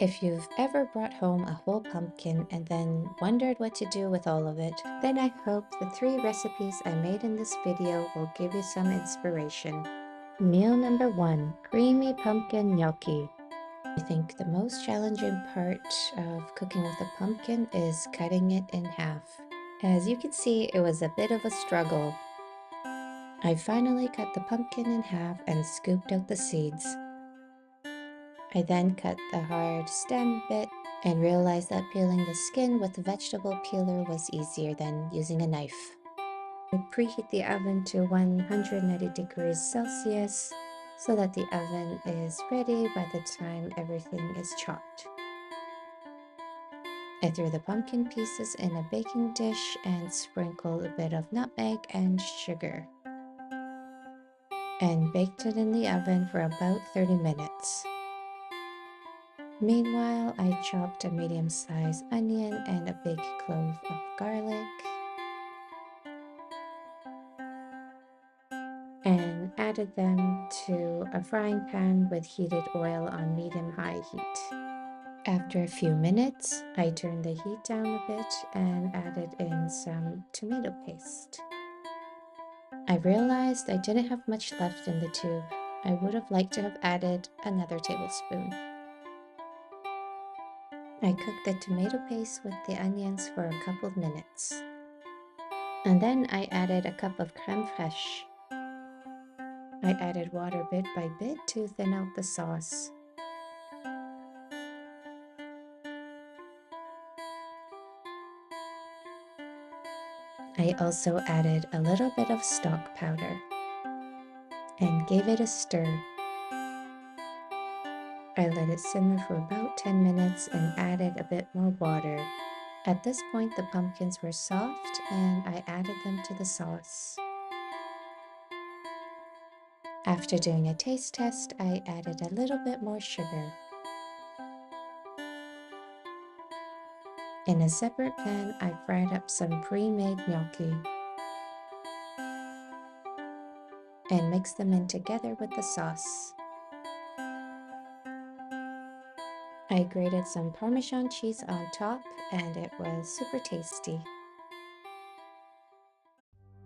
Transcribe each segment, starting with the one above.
If you've ever brought home a whole pumpkin and then wondered what to do with all of it, then I hope the 3 recipes I made in this video will give you some inspiration. Meal number 1, creamy pumpkin gnocchi. I think the most challenging part of cooking with a pumpkin is cutting it in half. As you can see, it was a bit of a struggle. I finally cut the pumpkin in half and scooped out the seeds. I then cut the hard stem bit and realized that peeling the skin with the vegetable peeler was easier than using a knife. I preheat the oven to 190 degrees Celsius so that the oven is ready by the time everything is chopped. I threw the pumpkin pieces in a baking dish and sprinkled a bit of nutmeg and sugar, and baked it in the oven for about 30 minutes. Meanwhile, I chopped a medium-sized onion and a big clove of garlic and added them to a frying pan with heated oil on medium-high heat. After a few minutes, I turned the heat down a bit and added in some tomato paste. I realized I didn't have much left in the tube. I would have liked to have added another tablespoon. I cooked the tomato paste with the onions for a couple of minutes. And then I added a cup of creme fraiche. I added water bit by bit to thin out the sauce. I also added a little bit of stock powder and gave it a stir. I let it simmer for about 10 minutes and added a bit more water. At this point, the pumpkins were soft and I added them to the sauce. After doing a taste test, I added a little bit more sugar. In a separate pan, I fried up some pre-made gnocchi and mixed them in together with the sauce. I grated some Parmesan cheese on top and it was super tasty.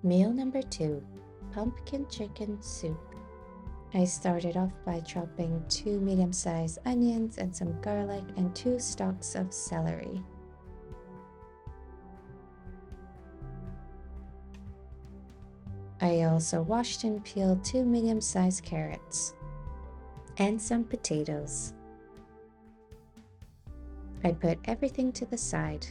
Meal number 2, pumpkin chicken soup. I started off by chopping 2 medium-sized onions and some garlic and 2 stalks of celery. I also washed and peeled 2 medium-sized carrots and some potatoes. I put everything to the side.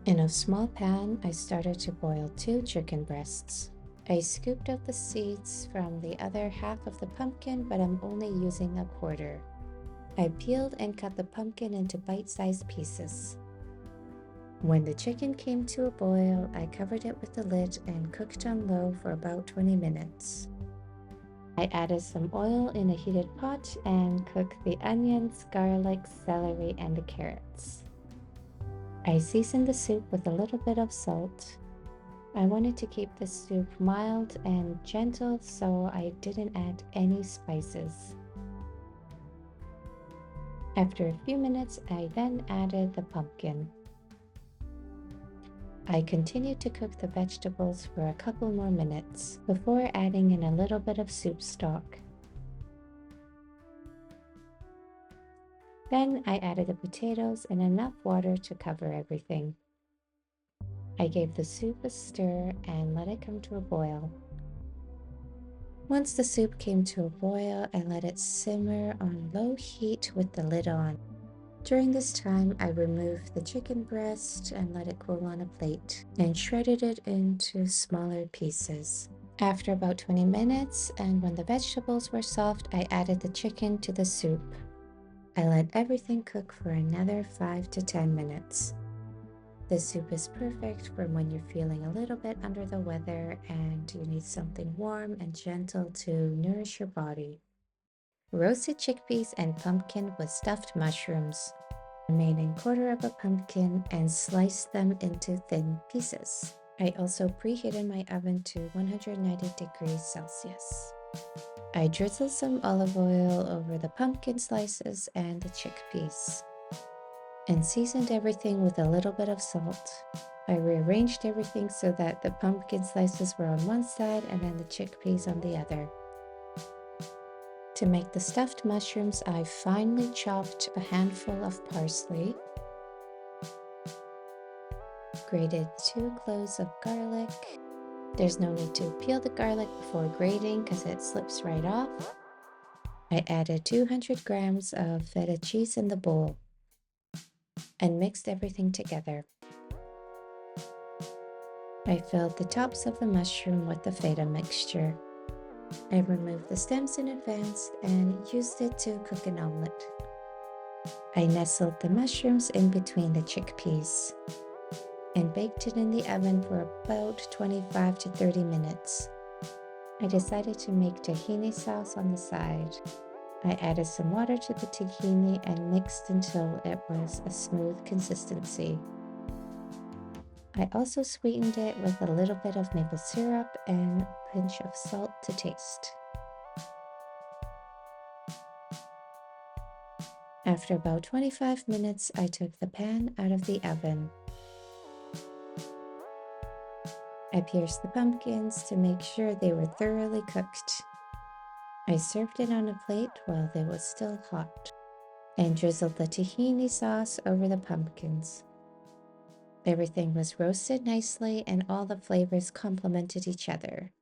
In a small pan, I started to boil 2 chicken breasts. I scooped out the seeds from the other half of the pumpkin, but I'm only using a quarter. I peeled and cut the pumpkin into bite-sized pieces. When the chicken came to a boil, I covered it with the lid and cooked on low for about 20 minutes. I added some oil in a heated pot and cooked the onions, garlic, celery, and the carrots. I seasoned the soup with a little bit of salt. I wanted to keep the soup mild and gentle, so I didn't add any spices. After a few minutes, I then added the pumpkin. I continued to cook the vegetables for a couple more minutes before adding in a little bit of soup stock. Then I added the potatoes and enough water to cover everything. I gave the soup a stir and let it come to a boil. Once the soup came to a boil, I let it simmer on low heat with the lid on. During this time, I removed the chicken breast and let it cool on a plate and shredded it into smaller pieces. After about 20 minutes, and when the vegetables were soft, I added the chicken to the soup. I let everything cook for another 5 to 10 minutes. This soup is perfect for when you're feeling a little bit under the weather and you need something warm and gentle to nourish your body. Roasted chickpeas and pumpkin with stuffed mushrooms. I made a quarter of a pumpkin and sliced them into thin pieces. I also preheated my oven to 190 degrees Celsius. I drizzled some olive oil over the pumpkin slices and the chickpeas, and seasoned everything with a little bit of salt. I rearranged everything so that the pumpkin slices were on one side and then the chickpeas on the other. To make the stuffed mushrooms, I finely chopped a handful of parsley, grated 2 cloves of garlic. There's no need to peel the garlic before grating because it slips right off. I added 200 grams of feta cheese in the bowl and mixed everything together. I filled the tops of the mushroom with the feta mixture. I removed the stems in advance and used it to cook an omelette. I nestled the mushrooms in between the chickpeas and baked it in the oven for about 25 to 30 minutes. I decided to make tahini sauce on the side. I added some water to the tahini and mixed until it was a smooth consistency. I also sweetened it with a little bit of maple syrup and a pinch of salt to taste. After about 25 minutes, I took the pan out of the oven. I pierced the pumpkins to make sure they were thoroughly cooked. I served it on a plate while they were still hot and drizzled the tahini sauce over the pumpkins. Everything was roasted nicely and all the flavors complemented each other.